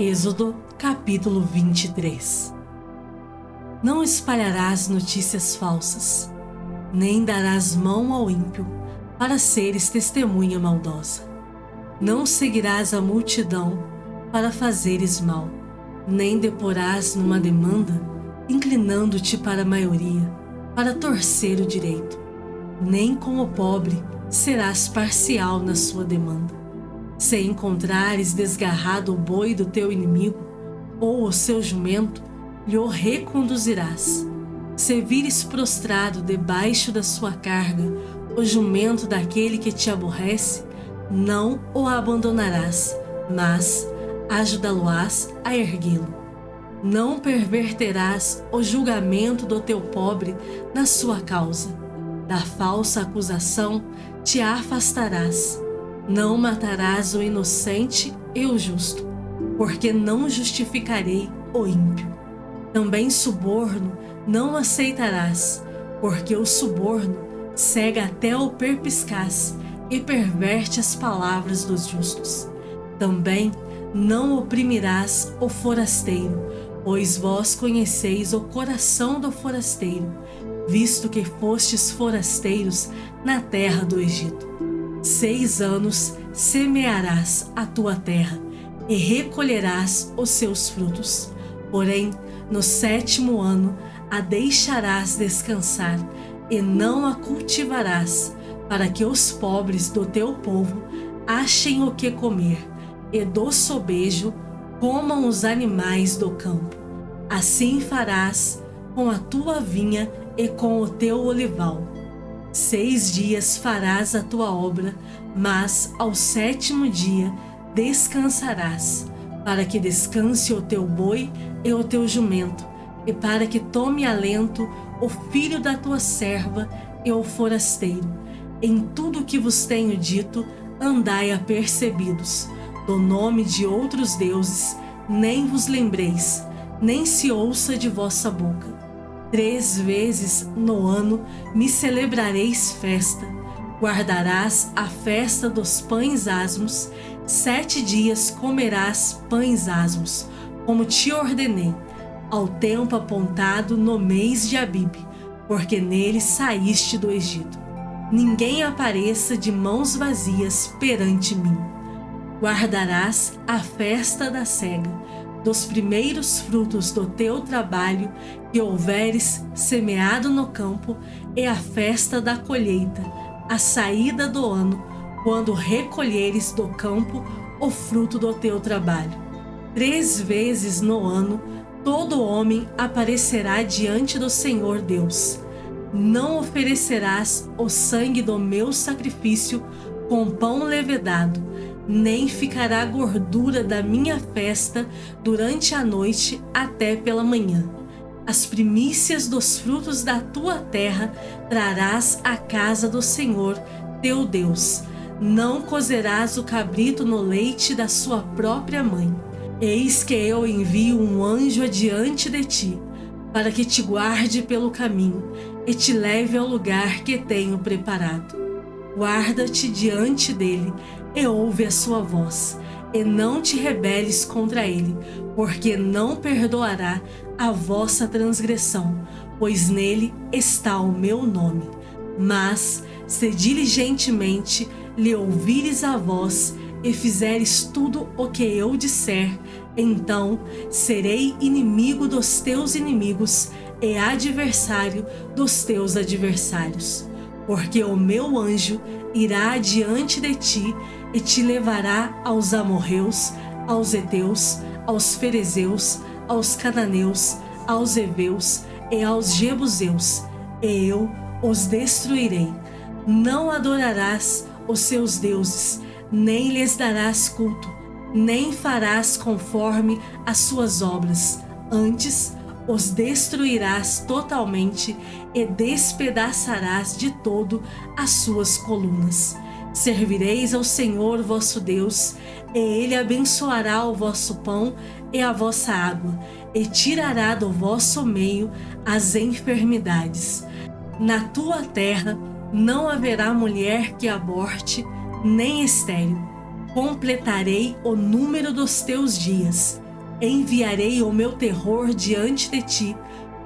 Êxodo, capítulo 23. Não espalharás notícias falsas, nem darás mão ao ímpio, para seres testemunha maldosa. Não seguirás a multidão, para fazeres mal, nem deporás numa demanda, inclinando-te para a maioria, para torcer o direito. Nem com o pobre serás parcial na sua demanda. Se encontrares desgarrado o boi do teu inimigo, ou o seu jumento, lhe o reconduzirás. Se vires prostrado debaixo da sua carga o jumento daquele que te aborrece, não o abandonarás, mas ajudá-lo-ás a erguê-lo. Não perverterás o julgamento do teu pobre na sua causa. Da falsa acusação te afastarás. Não matarás o inocente e o justo, porque não justificarei o ímpio. Também suborno não aceitarás, porque o suborno cega até o perspicaz e perverte as palavras dos justos. Também não oprimirás o forasteiro, pois vós conheceis o coração do forasteiro, visto que fostes forasteiros na terra do Egito. 6 anos semearás a tua terra e recolherás os seus frutos. Porém, no 7º ano a deixarás descansar e não a cultivarás, para que os pobres do teu povo achem o que comer, e do sobejo comam os animais do campo. Assim farás com a tua vinha e com o teu olival. 6 dias farás a tua obra, mas ao 7º dia descansarás, para que descanse o teu boi e o teu jumento, e para que tome alento o filho da tua serva e o forasteiro. Em tudo o que vos tenho dito, andai apercebidos. Do nome de outros deuses nem vos lembreis, nem se ouça de vossa boca. 3 vezes no ano me celebrareis festa. Guardarás a festa dos pães asmos. 7 dias comerás pães asmos, como te ordenei, ao tempo apontado no mês de Abibe, porque nele saíste do Egito. Ninguém apareça de mãos vazias perante mim. Guardarás a festa da cega, dos primeiros frutos do teu trabalho que houveres semeado no campo, e a festa da colheita, a saída do ano, quando recolheres do campo o fruto do teu trabalho. 3 vezes no ano todo homem aparecerá diante do Senhor Deus. Não oferecerás o sangue do meu sacrifício com pão levedado, nem ficará gordura da minha festa durante a noite até pela manhã. As primícias dos frutos da tua terra trarás à casa do Senhor teu Deus. Não cozerás o cabrito no leite da sua própria mãe. Eis que eu envio um anjo adiante de ti, para que te guarde pelo caminho e te leve ao lugar que tenho preparado. Guarda-te diante dele e ouve a sua voz, e não te rebeles contra ele, porque não perdoará a vossa transgressão, pois nele está o meu nome. Mas, se diligentemente lhe ouvires a voz e fizeres tudo o que eu disser, então serei inimigo dos teus inimigos e adversário dos teus adversários. Porque o meu anjo irá adiante de ti e te levará aos amorreus, aos heteus, aos ferezeus, aos cananeus, aos heveus e aos jebuseus, e eu os destruirei. Não adorarás os seus deuses, nem lhes darás culto, nem farás conforme as suas obras. Antes, os destruirás totalmente e despedaçarás de todo as suas colunas. Servireis ao Senhor vosso Deus, e Ele abençoará o vosso pão e a vossa água, e tirará do vosso meio as enfermidades. Na tua terra não haverá mulher que aborte, nem estéril. Completarei o número dos teus dias, Enviarei o meu terror diante de ti,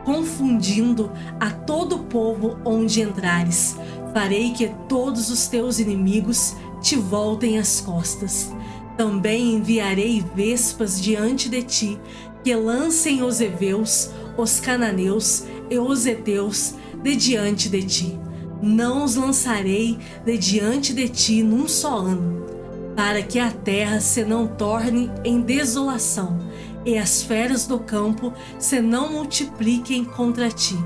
confundindo a todo o povo onde entrares. Farei que todos os teus inimigos te voltem as costas. Também enviarei vespas diante de ti, que lancem os heveus, os cananeus e os heteus de diante de ti. Não os lançarei de diante de ti num só ano, para que a terra se não torne em desolação, e as feras do campo se não multipliquem contra ti.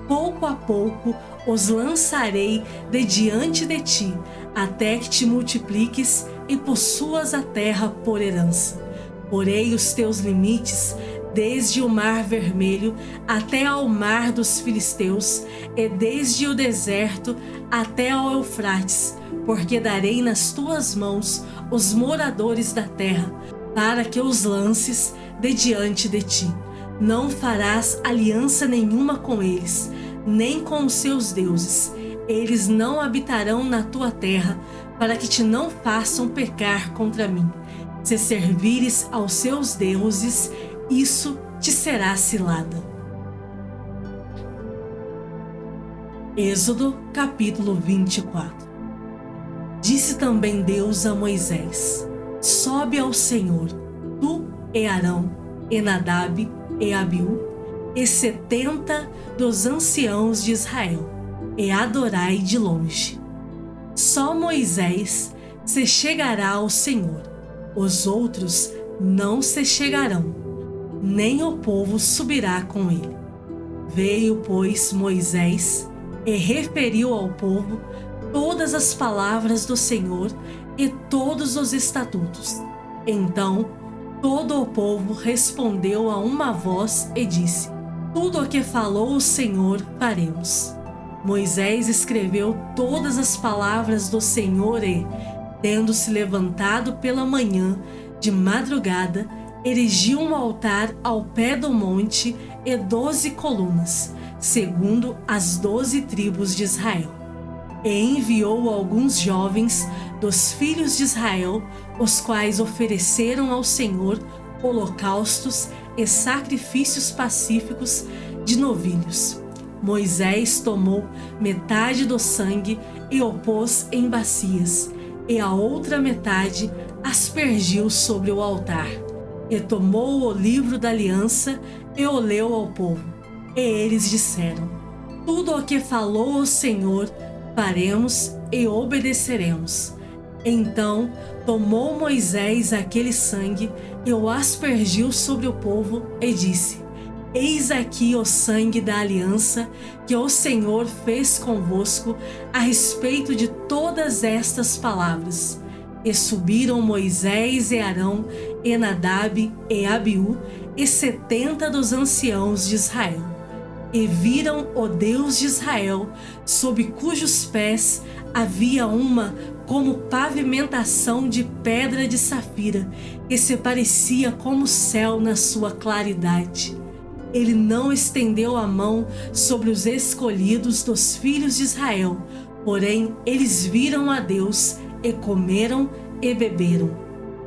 Pouco a pouco os lançarei de diante de ti, até que te multipliques e possuas a terra por herança. Porei os teus limites desde o mar vermelho até ao mar dos filisteus, e desde o deserto até ao Eufrates, porque darei nas tuas mãos os moradores da terra, para que os lances de diante de ti. Não farás aliança nenhuma com eles, nem com os seus deuses. Eles não habitarão na tua terra, para que te não façam pecar contra mim. Se servires aos seus deuses, isso te será cilada. Êxodo capítulo 24. Disse também Deus a Moisés: sobe ao Senhor, tu e Arão, e Nadab e Abiú, e 70 dos anciãos de Israel, e adorai de longe. Só Moisés se chegará ao Senhor, os outros não se chegarão, nem o povo subirá com ele. Veio, pois, Moisés e referiu ao povo todas as palavras do Senhor e todos os estatutos. Então todo o povo respondeu a uma voz e disse: tudo o que falou o Senhor faremos. Moisés escreveu todas as palavras do Senhor e, tendo-se levantado pela manhã, de madrugada, erigiu um altar ao pé do monte e 12 colunas, segundo as 12 tribos de Israel. E enviou alguns jovens dos filhos de Israel, os quais ofereceram ao Senhor holocaustos e sacrifícios pacíficos de novilhos. Moisés tomou metade do sangue e o pôs em bacias, e a outra metade aspergiu sobre o altar. E tomou o livro da aliança e o leu ao povo. E eles disseram: tudo o que falou o Senhor faremos e obedeceremos. Então tomou Moisés aquele sangue e o aspergiu sobre o povo e disse: eis aqui o sangue da aliança que o Senhor fez convosco a respeito de todas estas palavras. E subiram Moisés e Arão, e Nadab e Abiú, e 70 dos anciãos de Israel. E viram o Deus de Israel, sob cujos pés havia uma como pavimentação de pedra de safira, que se parecia como o céu na sua claridade. Ele não estendeu a mão sobre os escolhidos dos filhos de Israel, porém eles viram a Deus e comeram e beberam.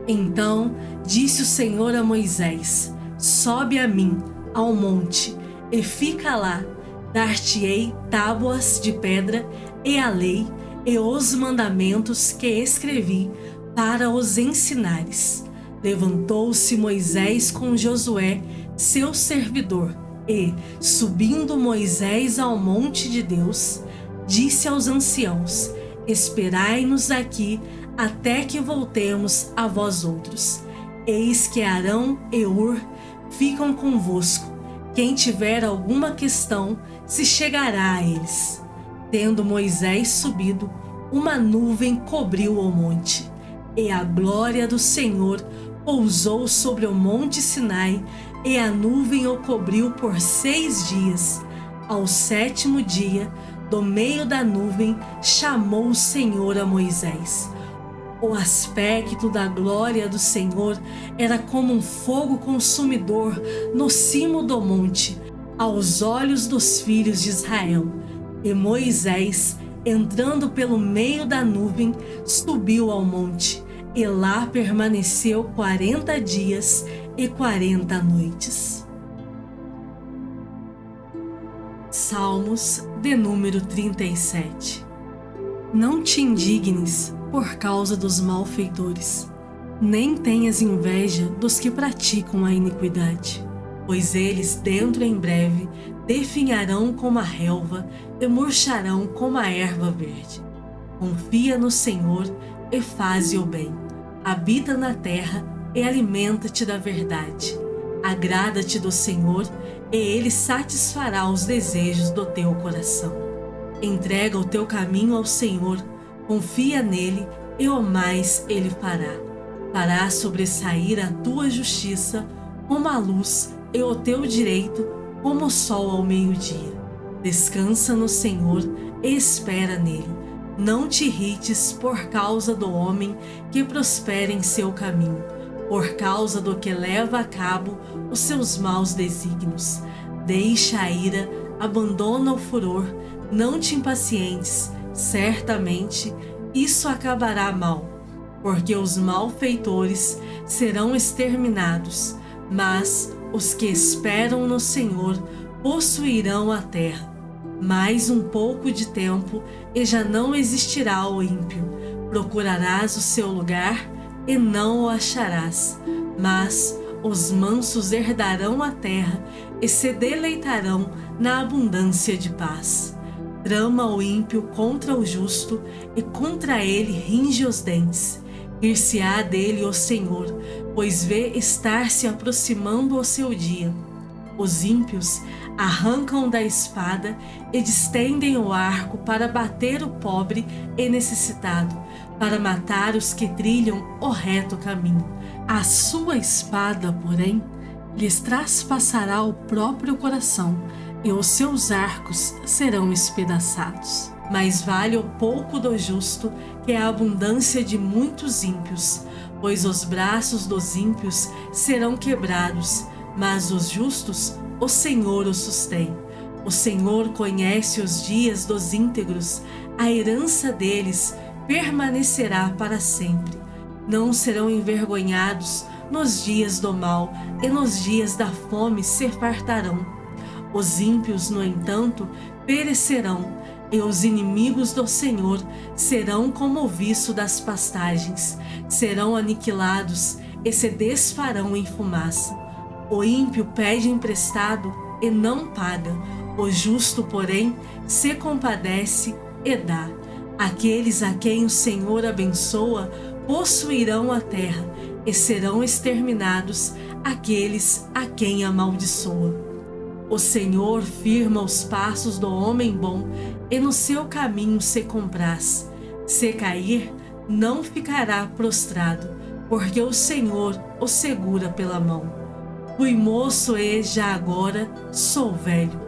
Então disse o Senhor a Moisés: sobe a mim ao monte e fica lá. Dar-te-ei tábuas de pedra e a lei e os mandamentos que escrevi para os ensinares. Levantou-se Moisés com Josué, seu servidor, e, subindo Moisés ao monte de Deus, disse aos anciãos: esperai-nos aqui até que voltemos a vós outros. Eis que Arão e Hur ficam convosco. Quem tiver alguma questão se chegará a eles. Tendo Moisés subido, uma nuvem cobriu o monte, e a glória do Senhor pousou sobre o monte Sinai, e a nuvem o cobriu por 6 dias. Ao 7º dia, do meio da nuvem, chamou o Senhor a Moisés. O aspecto da glória do Senhor era como um fogo consumidor no cimo do monte, aos olhos dos filhos de Israel. E Moisés, entrando pelo meio da nuvem, subiu ao monte, e lá permaneceu 40 dias e 40 noites. Salmos de número 37. Não te indignes por causa dos malfeitores, nem tenhas inveja dos que praticam a iniquidade, pois eles dentro em breve definharão como a relva e murcharão como a erva verde. Confia no Senhor e faze o bem. Habita na terra e alimenta-te da verdade. Agrada-te do Senhor e Ele satisfará os desejos do teu coração. Entrega o teu caminho ao Senhor, confia nele e o mais Ele fará. Fará sobressair a tua justiça como a luz e o teu direito como o sol ao meio-dia. Descansa no Senhor e espera nele. Não te irrites por causa do homem que prospera em seu caminho, por causa do que leva a cabo os seus maus desígnios. Deixa a ira, abandona o furor, não te impacientes, certamente isso acabará mal, porque os malfeitores serão exterminados, mas os que esperam no Senhor possuirão a terra. Mais um pouco de tempo e já não existirá o ímpio. Procurarás o seu lugar e não o acharás, mas os mansos herdarão a terra e se deleitarão na abundância de paz. Trama o ímpio contra o justo e contra ele ringe os dentes. Rir-se-á dele o Senhor, pois vê estar se aproximando o seu dia. Os ímpios arrancam da espada e distendem o arco para bater o pobre e necessitado, para matar os que trilham o reto caminho. A sua espada, porém, lhes traspassará o próprio coração, e os seus arcos serão espedaçados. Mais vale o pouco do justo que a abundância de muitos ímpios, pois os braços dos ímpios serão quebrados, mas os justos o Senhor os sustém. O Senhor conhece os dias dos íntegros, a herança deles permanecerá para sempre. Não serão envergonhados nos dias do mal, e nos dias da fome se fartarão. Os ímpios, no entanto, perecerão, e os inimigos do Senhor serão como o viço das pastagens, serão aniquilados e se desfarão em fumaça. O ímpio pede emprestado e não paga, o justo, porém, se compadece e dá. Aqueles a quem o Senhor abençoa possuirão a terra, e serão exterminados aqueles a quem amaldiçoa. O Senhor firma os passos do homem bom, e no seu caminho se compraz. Se cair, não ficará prostrado, porque o Senhor o segura pela mão. Fui moço e já agora sou velho,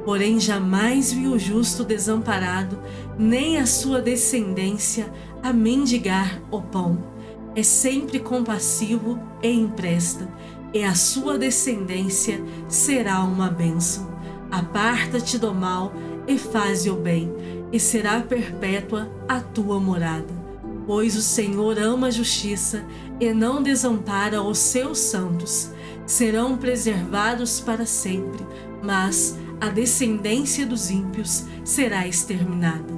porém jamais vi o justo desamparado, nem a sua descendência a mendigar o pão. É sempre compassivo e empresta, e a sua descendência será uma bênção. Aparta-te do mal e faze o bem, e será perpétua a tua morada. Pois o Senhor ama a justiça e não desampara os seus santos. Serão preservados para sempre, mas a descendência dos ímpios será exterminada.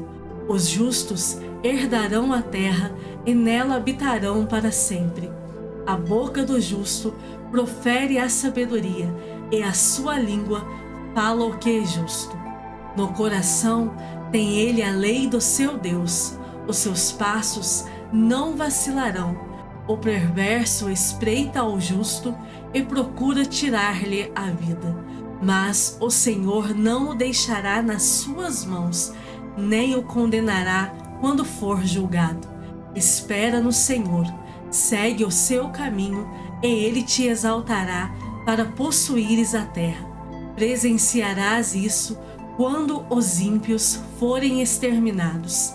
Os justos herdarão a terra e nela habitarão para sempre. A boca do justo profere a sabedoria, e a sua língua fala o que é justo. No coração tem ele a lei do seu Deus, os seus passos não vacilarão. O perverso espreita ao justo e procura tirar-lhe a vida, mas o Senhor não o deixará nas suas mãos, nem o condenará quando for julgado. Espera no Senhor, segue o seu caminho, e ele te exaltará para possuíres a terra. Presenciarás isso quando os ímpios forem exterminados.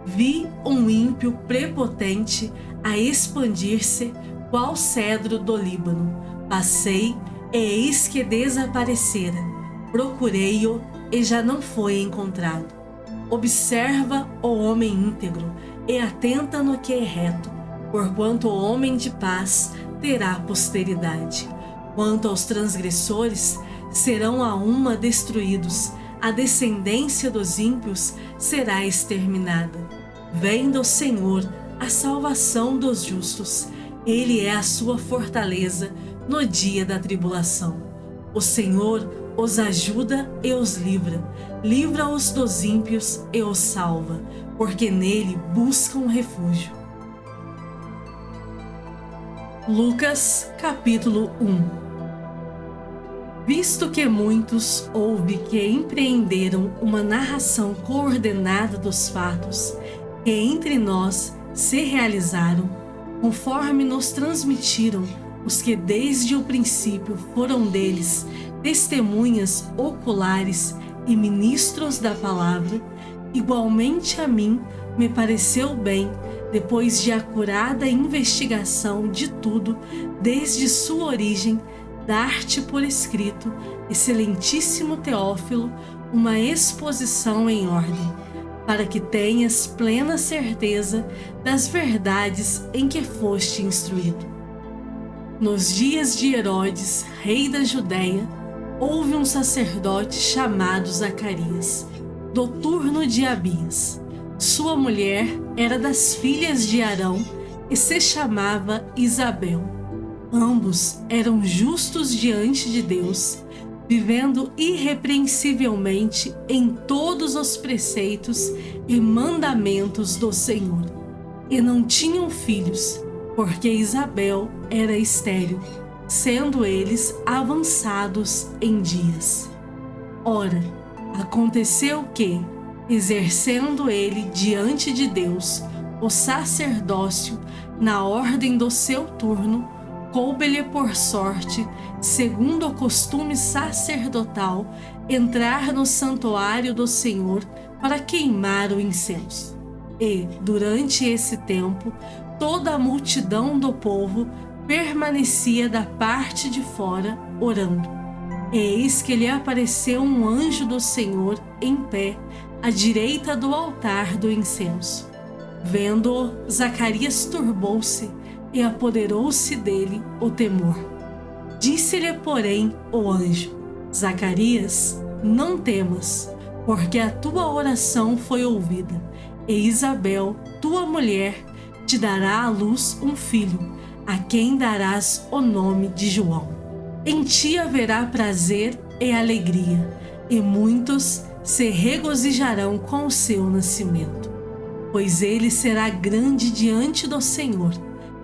Vi um ímpio prepotente a expandir-se, qual cedro do Líbano. Passei, e eis que desaparecera. Procurei-o, e já não foi encontrado. Observa o homem íntegro, e atenta no que é reto, porquanto o homem de paz terá posteridade. Quanto aos transgressores, serão a uma destruídos, a descendência dos ímpios será exterminada. Vem do Senhor a salvação dos justos, Ele é a sua fortaleza no dia da tribulação. O Senhor os ajuda e os livra, livra-os dos ímpios e os salva, porque nele buscam refúgio. Lucas capítulo 1. Visto que muitos houve que empreenderam uma narração coordenada dos fatos que entre nós se realizaram, conforme nos transmitiram os que desde o princípio foram deles testemunhas oculares e ministros da palavra, igualmente a mim me pareceu bem, depois de acurada investigação de tudo, desde sua origem, dar-te por escrito, excelentíssimo Teófilo, uma exposição em ordem, para que tenhas plena certeza das verdades em que foste instruído. Nos dias de Herodes, rei da Judéia, houve um sacerdote chamado Zacarias, do turno de Abias. Sua mulher era das filhas de Arão e se chamava Isabel. Ambos eram justos diante de Deus, vivendo irrepreensivelmente em todos os preceitos e mandamentos do Senhor. E não tinham filhos, porque Isabel era estéril, sendo eles avançados em dias. Ora, aconteceu que, exercendo ele diante de Deus o sacerdócio na ordem do seu turno, coube-lhe por sorte, segundo o costume sacerdotal, entrar no santuário do Senhor para queimar o incenso. E, durante esse tempo, toda a multidão do povo permanecia da parte de fora, orando. Eis que lhe apareceu um anjo do Senhor em pé, à direita do altar do incenso. Vendo-o, Zacarias turbou-se e apoderou-se dele o temor. Disse-lhe, porém, o anjo: Zacarias, não temas, porque a tua oração foi ouvida, e Isabel, tua mulher, te dará à luz um filho, a quem darás o nome de João. Em ti haverá prazer e alegria, e muitos se regozijarão com o seu nascimento. Pois ele será grande diante do Senhor,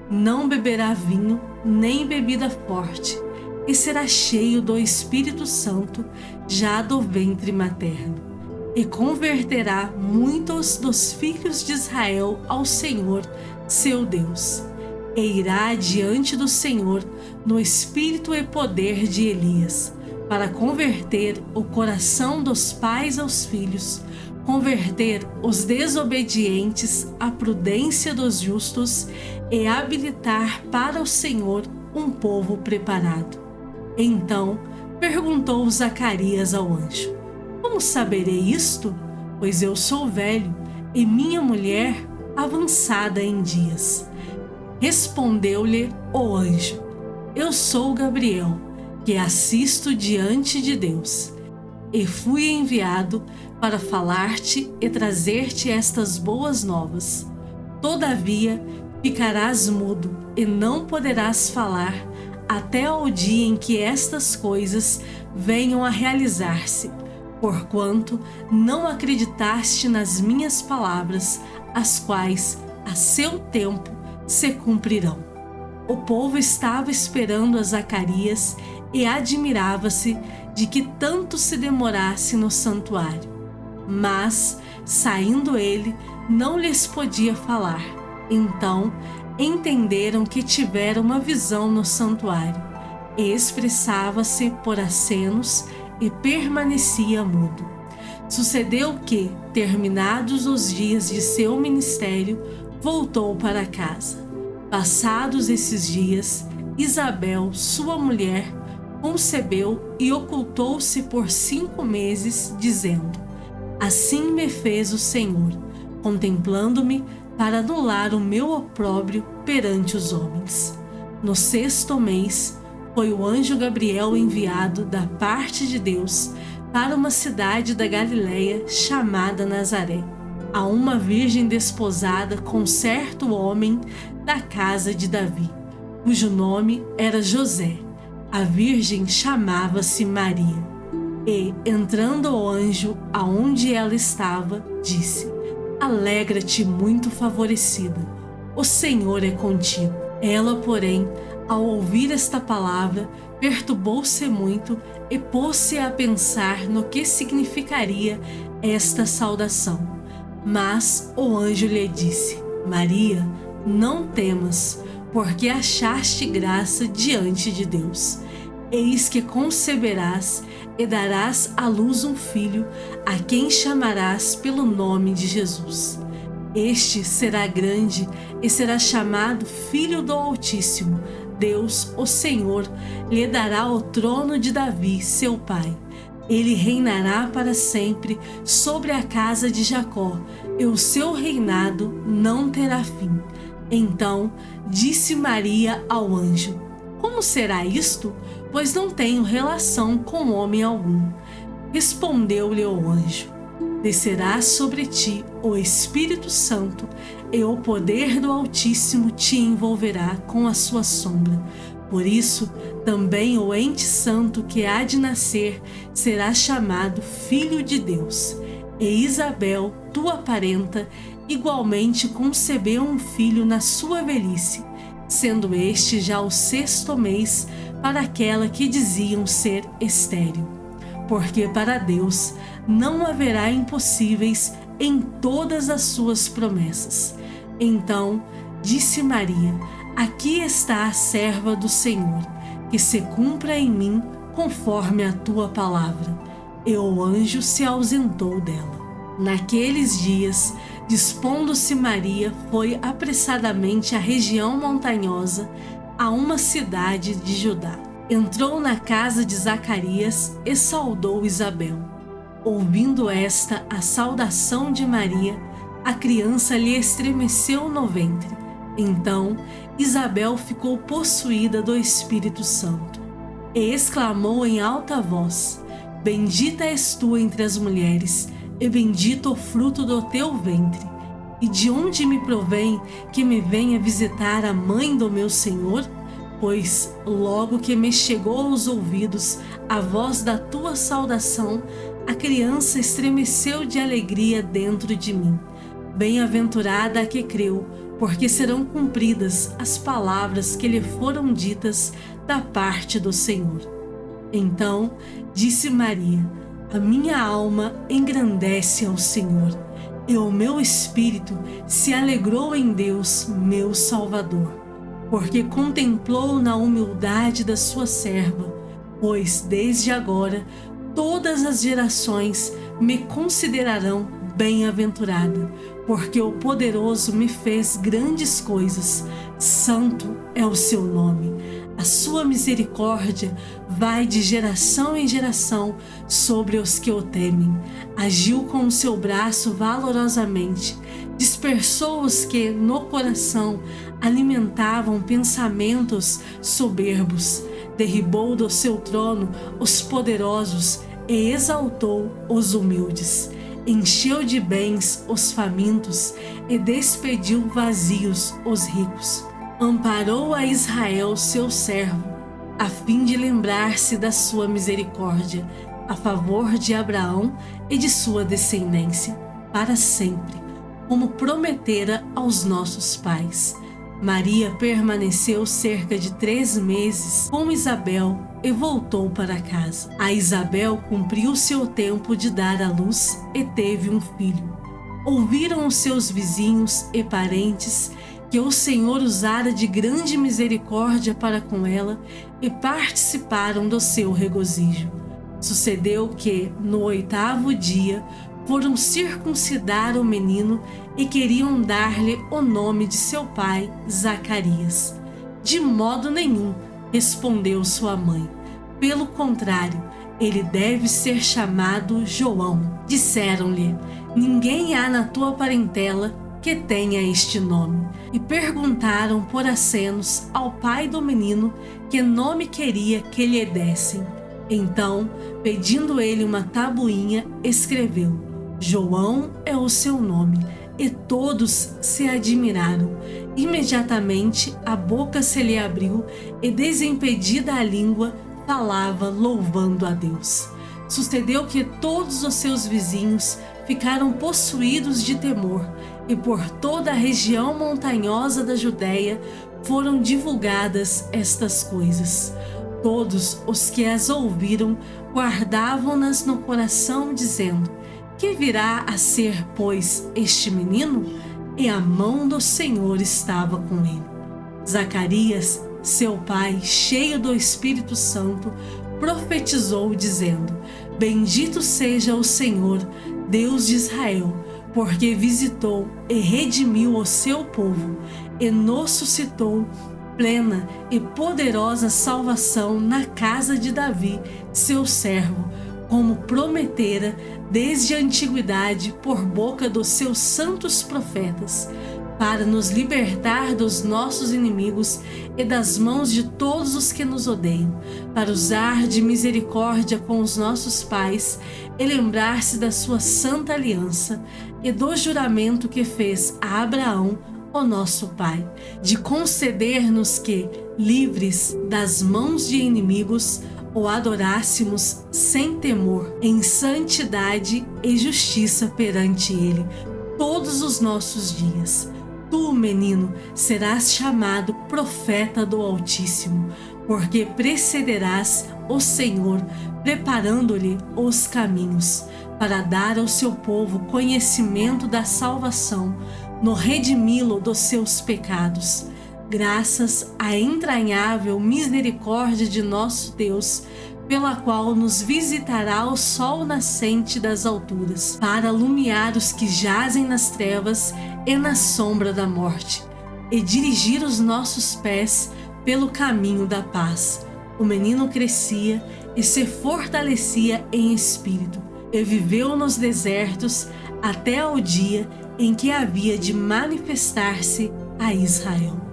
não beberá vinho nem bebida forte, e será cheio do Espírito Santo já do ventre materno, e converterá muitos dos filhos de Israel ao Senhor, seu Deus. E irá diante do Senhor no espírito e poder de Elias, para converter o coração dos pais aos filhos, converter os desobedientes à prudência dos justos e habilitar para o Senhor um povo preparado. Então perguntou Zacarias ao anjo: Como saberei isto? Pois eu sou velho e minha mulher avançada em dias. Respondeu-lhe o anjo: Eu sou Gabriel, que assisto diante de Deus, e fui enviado para falar-te e trazer-te estas boas novas. Todavia, ficarás mudo e não poderás falar até ao dia em que estas coisas venham a realizar-se, porquanto não acreditaste nas minhas palavras, as quais, a seu tempo, se cumprirão. O povo estava esperando a Zacarias e admirava-se de que tanto se demorasse no santuário. Mas, saindo ele, não lhes podia falar. Então, entenderam que tivera uma visão no santuário, e expressava-se por acenos e permanecia mudo. Sucedeu que, terminados os dias de seu ministério, voltou para casa. Passados esses dias, Isabel, sua mulher, concebeu e ocultou-se por 5 meses, dizendo: Assim me fez o Senhor, contemplando-me para anular o meu opróbrio perante os homens. No 6º mês, foi o anjo Gabriel enviado da parte de Deus para uma cidade da Galileia chamada Nazaré, a uma virgem desposada com certo homem da casa de Davi, cujo nome era José. A virgem chamava-se Maria. E, entrando o anjo aonde ela estava, disse: Alegra-te, muito favorecida, o Senhor é contigo. Ela, porém, ao ouvir esta palavra, perturbou-se muito e pôs-se a pensar no que significaria esta saudação. Mas o anjo lhe disse: Maria, não temas, porque achaste graça diante de Deus. Eis que conceberás e darás à luz um filho, a quem chamarás pelo nome de Jesus. Este será grande e será chamado Filho do Altíssimo. Deus, o Senhor, lhe dará o trono de Davi, seu pai. Ele reinará para sempre sobre a casa de Jacó, e o seu reinado não terá fim. Então disse Maria ao anjo: Como será isto? Pois não tenho relação com homem algum. Respondeu-lhe o anjo: Descerá sobre ti o Espírito Santo, e o poder do Altíssimo te envolverá com a sua sombra. Por isso, também o ente santo que há de nascer será chamado Filho de Deus. E Isabel, tua parenta, igualmente concebeu um filho na sua velhice, sendo este já o 6º mês para aquela que diziam ser estéril. Porque para Deus não haverá impossíveis em todas as suas promessas. Então disse Maria: Aqui está a serva do Senhor, que se cumpra em mim conforme a tua palavra. E o anjo se ausentou dela. Naqueles dias, dispondo-se Maria, foi apressadamente à região montanhosa, a uma cidade de Judá. Entrou na casa de Zacarias e saudou Isabel. Ouvindo esta a saudação de Maria, a criança lhe estremeceu no ventre. Então Isabel ficou possuída do Espírito Santo e exclamou em alta voz: Bendita és tu entre as mulheres, e bendito o fruto do teu ventre. E de onde me provém que me venha visitar a mãe do meu Senhor? Pois logo que me chegou aos ouvidos a voz da tua saudação, a criança estremeceu de alegria dentro de mim. Bem-aventurada a que creu, porque serão cumpridas as palavras que lhe foram ditas da parte do Senhor. Então disse Maria: A minha alma engrandece ao Senhor, e o meu espírito se alegrou em Deus, meu Salvador, porque contemplou na humildade da sua serva, pois desde agora todas as gerações me considerarão bem-aventurada, porque o Poderoso me fez grandes coisas. Santo é o seu nome. A sua misericórdia vai de geração em geração sobre os que o temem. Agiu com o seu braço valorosamente, dispersou os que no coração alimentavam pensamentos soberbos, derribou do seu trono os poderosos e exaltou os humildes. Encheu de bens os famintos e despediu vazios os ricos. Amparou a Israel, seu servo, a fim de lembrar-se da sua misericórdia, a favor de Abraão e de sua descendência, para sempre, como prometera aos nossos pais. Maria permaneceu cerca de 3 meses com Isabel e voltou para casa. A Isabel cumpriu seu tempo de dar à luz e teve um filho. Ouviram os seus vizinhos e parentes que o Senhor usara de grande misericórdia para com ela e participaram do seu regozijo. Sucedeu que, no 8º dia, foram circuncidar o menino e queriam dar-lhe o nome de seu pai, Zacarias. De modo nenhum, respondeu sua mãe. Pelo contrário, ele deve ser chamado João. Disseram-lhe: Ninguém há na tua parentela que tenha este nome. E perguntaram por acenos ao pai do menino que nome queria que lhe dessem. Então, pedindo ele uma tabuinha, escreveu: João é o seu nome. E todos se admiraram. Imediatamente a boca se lhe abriu e, desimpedida a língua, falava louvando a Deus. Sucedeu que todos os seus vizinhos ficaram possuídos de temor, e por toda a região montanhosa da Judéia foram divulgadas estas coisas. Todos os que as ouviram guardavam-nas no coração, dizendo: que virá a ser, pois, este menino? E a mão do Senhor estava com ele. Zacarias, seu pai, cheio do Espírito Santo, profetizou, dizendo: Bendito seja o Senhor, Deus de Israel, porque visitou e redimiu o seu povo, e nos suscitou plena e poderosa salvação na casa de Davi, seu servo, como prometera desde a antiguidade por boca dos seus santos profetas, para nos libertar dos nossos inimigos e das mãos de todos os que nos odeiam, para usar de misericórdia com os nossos pais e lembrar-se da sua santa aliança e do juramento que fez a Abraão, o nosso pai, de conceder-nos que, livres das mãos de inimigos, o adorássemos sem temor, em santidade e justiça perante ele, todos os nossos dias. Tu, menino, serás chamado profeta do Altíssimo, porque precederás o Senhor, preparando-lhe os caminhos, para dar ao seu povo conhecimento da salvação, no redimi-lo dos seus pecados, graças à entranhável misericórdia de nosso Deus, pela qual nos visitará o sol nascente das alturas, para alumiar os que jazem nas trevas e na sombra da morte, e dirigir os nossos pés pelo caminho da paz. O menino crescia e se fortalecia em espírito, e viveu nos desertos até ao dia em que havia de manifestar-se a Israel.